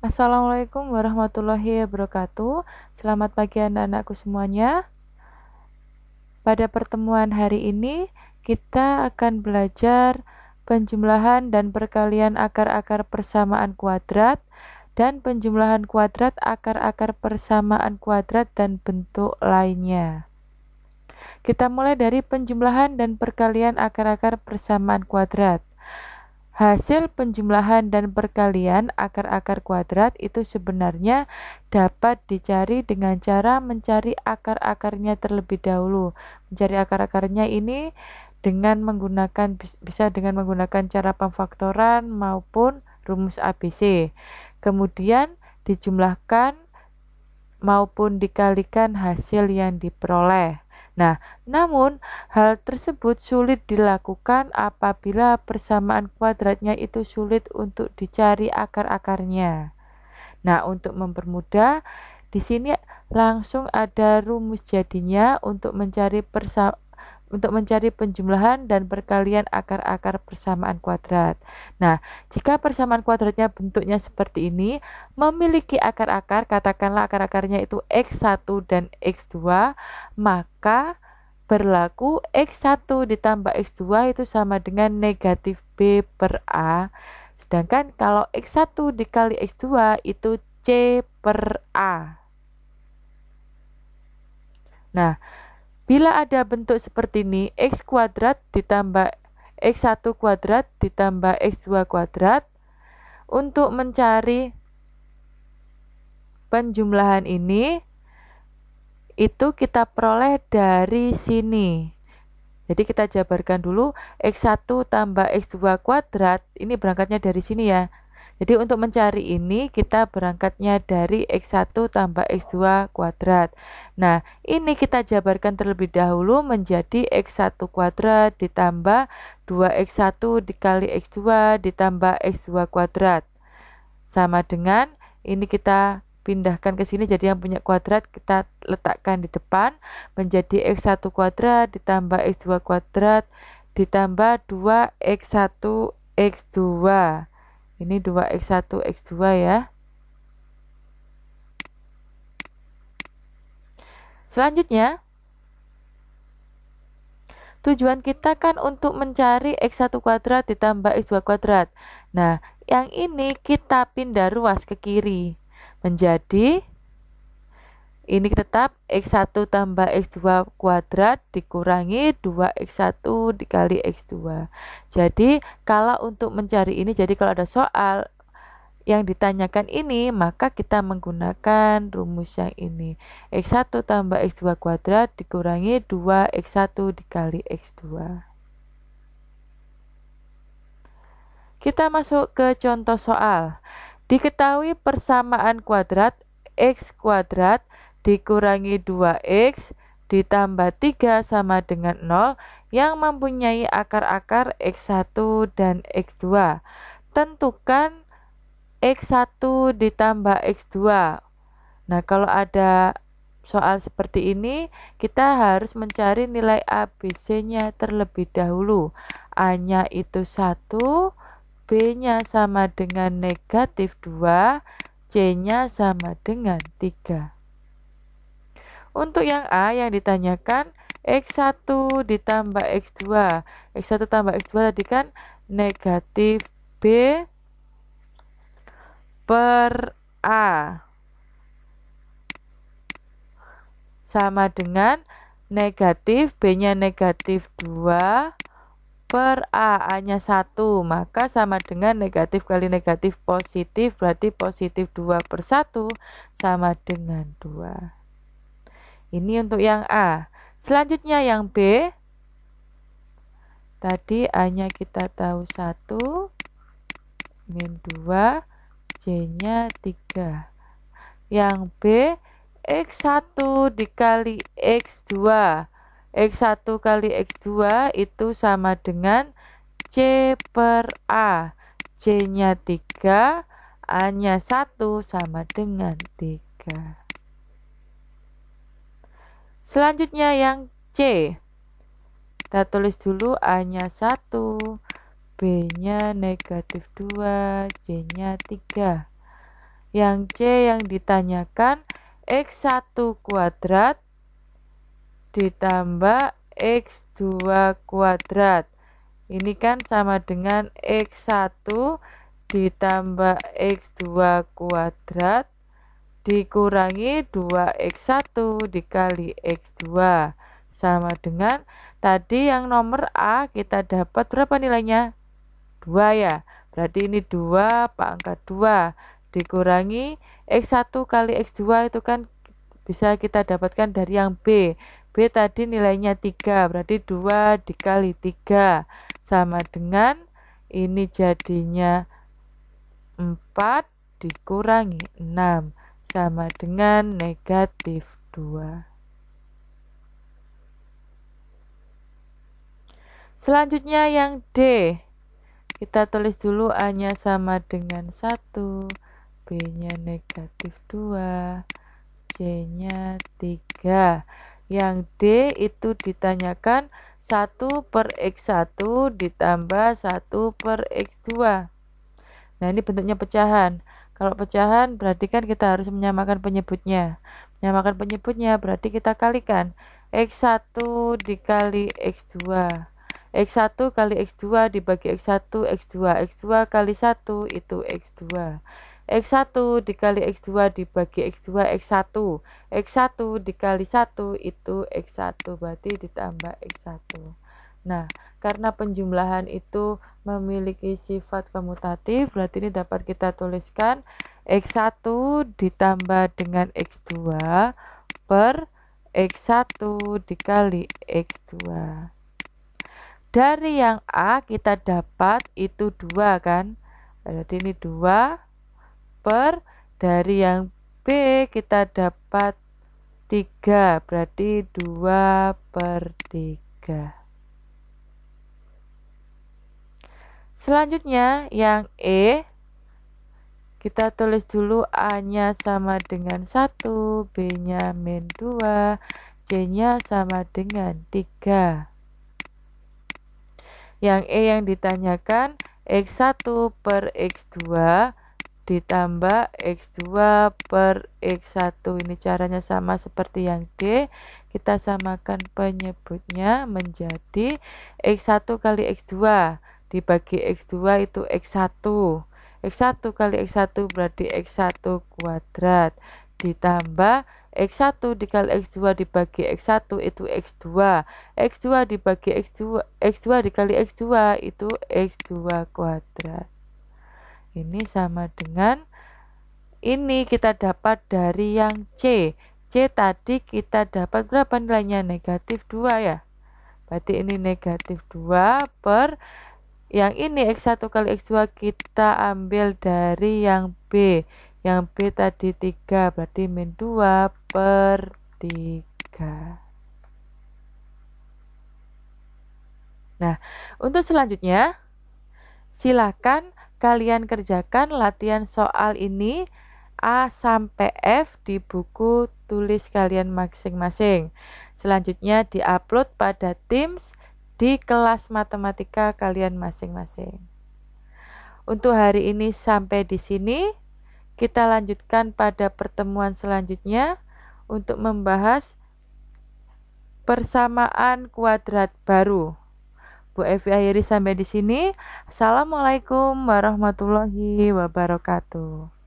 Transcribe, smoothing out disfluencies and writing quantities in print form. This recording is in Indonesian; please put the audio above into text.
Assalamualaikum warahmatullahi wabarakatuh. Selamat pagi anak-anakku semuanya. Pada pertemuan hari ini, kita akan belajar penjumlahan dan perkalian akar-akar persamaan kuadrat dan penjumlahan kuadrat akar-akar persamaan kuadrat dan bentuk lainnya. Kita mulai dari penjumlahan dan perkalian akar-akar persamaan kuadrat. Hasil penjumlahan dan perkalian akar-akar kuadrat itu sebenarnya dapat dicari dengan cara mencari akar-akarnya terlebih dahulu. Mencari akar-akarnya ini bisa dengan menggunakan cara pemfaktoran maupun rumus ABC. Kemudian dijumlahkan maupun dikalikan hasil yang diperoleh. Nah, namun hal tersebut sulit dilakukan apabila persamaan kuadratnya itu sulit untuk dicari akar-akarnya. Nah, untuk mempermudah, di sini langsung ada rumus jadinya untuk mencari penjumlahan dan perkalian akar-akar persamaan kuadrat. Nah, jika persamaan kuadratnya bentuknya seperti ini, memiliki akar-akar, katakanlah akar-akarnya itu X1 dan X2, maka berlaku X1 ditambah X2 itu sama dengan negatif B per A. Sedangkan kalau X1 dikali X2 itu C per A. Nah, bila ada bentuk seperti ini, X kuadrat ditambah X1 kuadrat ditambah X2 kuadrat, untuk mencari penjumlahan ini, itu kita peroleh dari sini. Jadi kita jabarkan dulu, X1 tambah X2 kuadrat, ini berangkatnya dari sini ya. Jadi untuk mencari ini kita berangkatnya dari X1 tambah X2 kuadrat. Nah, ini kita jabarkan terlebih dahulu menjadi X1 kuadrat ditambah 2X1 dikali X2 ditambah X2 kuadrat. Sama dengan ini kita pindahkan ke sini, jadi yang punya kuadrat kita letakkan di depan menjadi X1 kuadrat ditambah X2 kuadrat ditambah 2X1 X2. Ini 2X1 X2 ya. Selanjutnya, tujuan kita kan untuk mencari X1 kuadrat ditambah X2 kuadrat. Nah, yang ini kita pindah ruas ke kiri menjadi ini tetap X1 tambah X2 kuadrat dikurangi 2X1 dikali X2. Jadi kalau untuk mencari ini, jadi kalau ada soal yang ditanyakan ini, maka kita menggunakan rumus yang ini. X1 tambah X2 kuadrat dikurangi 2X1 dikali X2. Kita masuk ke contoh soal. Diketahui persamaan kuadrat X kuadrat dikurangi 2X ditambah 3 sama dengan 0 yang mempunyai akar-akar X1 dan X2. Tentukan X1 ditambah X2. Nah, kalau ada soal seperti ini, kita harus mencari nilai ABC-nya terlebih dahulu. A-nya itu 1, B-nya sama dengan negatif 2, C-nya sama dengan 3. Untuk yang A yang ditanyakan X1 ditambah X2. X1 tambah X2 tadi kan negatif B per A sama dengan negatif B-nya negatif 2 per A-nya 1, maka sama dengan negatif kali negatif positif, berarti positif 2 per 1 sama dengan 2. Ini untuk yang A. Selanjutnya yang B. Tadi A-nya kita tahu 1, min 2, C-nya 3. Yang B, X1 dikali X2. X1 kali X2 itu sama dengan C per A. C-nya 3, A-nya 1 sama dengan 3. Selanjutnya yang C. Kita tulis dulu A-nya 1, B-nya negatif 2, C-nya 3. Yang C yang ditanyakan X1 kuadrat ditambah X2 kuadrat. Ini kan sama dengan X1 ditambah X2 kuadrat dikurangi 2X1 dikali X2 sama dengan tadi yang nomor A kita dapat berapa nilainya? 2 ya. Berarti ini 2 pangkat 2 dikurangi X1 kali X2 itu kan bisa kita dapatkan dari yang B. B tadi nilainya 3, berarti 2 dikali 3 sama dengan ini jadinya 4 dikurangi 6 sama dengan negatif 2. Selanjutnya yang D. Kita tulis dulu A-nya sama dengan 1, B-nya negatif 2, C-nya 3. Yang D itu ditanyakan 1 per X1 ditambah 1 per X2. Nah, ini bentuknya pecahan. Kalau pecahan berarti kan kita harus menyamakan penyebutnya. Menyamakan penyebutnya berarti kita kalikan X1 dikali X2. X1 kali X2 dibagi X1, X2. X2 kali 1 itu X2. X1 dikali X2 dibagi X2, X1. X1 dikali 1 itu X1, berarti ditambah X1. Nah, karena penjumlahan itu memiliki sifat komutatif, berarti ini dapat kita tuliskan X1 ditambah dengan X2 per X1 dikali X2. Dari yang A kita dapat itu 2 kan, berarti ini 2 per dari yang B kita dapat 3, berarti 2 per 3. Selanjutnya yang E, kita tulis dulu A-nya sama dengan 1, B-nya min 2, C-nya sama dengan 3. Yang E yang ditanyakan X1 per X2 ditambah X2 per X1. Ini caranya sama seperti yang D. Kita samakan penyebutnya menjadi X1 kali X2 dibagi X2 itu X1. X1 kali X1 berarti X1 kuadrat ditambah X1 dikali X2 dibagi X1 itu X2. X2 dibagi X2, X2 dikali X2 itu X2 kuadrat. Ini sama dengan ini kita dapat dari yang C. C tadi kita dapat berapa nilainya? Negatif 2 ya. Berarti ini negatif 2 per yang ini X1 kali X2 kita ambil dari yang B. Yang B tadi 3, berarti min 2 per 3. Nah, untuk selanjutnya, silakan kalian kerjakan latihan soal ini A sampai F di buku tulis kalian masing-masing. Selanjutnya diupload pada Teams di kelas matematika kalian masing-masing. Untuk hari ini sampai di sini. Kita lanjutkan pada pertemuan selanjutnya untuk membahas persamaan kuadrat baru. Bu Evi akhiri sampai di sini. Assalamualaikum warahmatullahi wabarakatuh.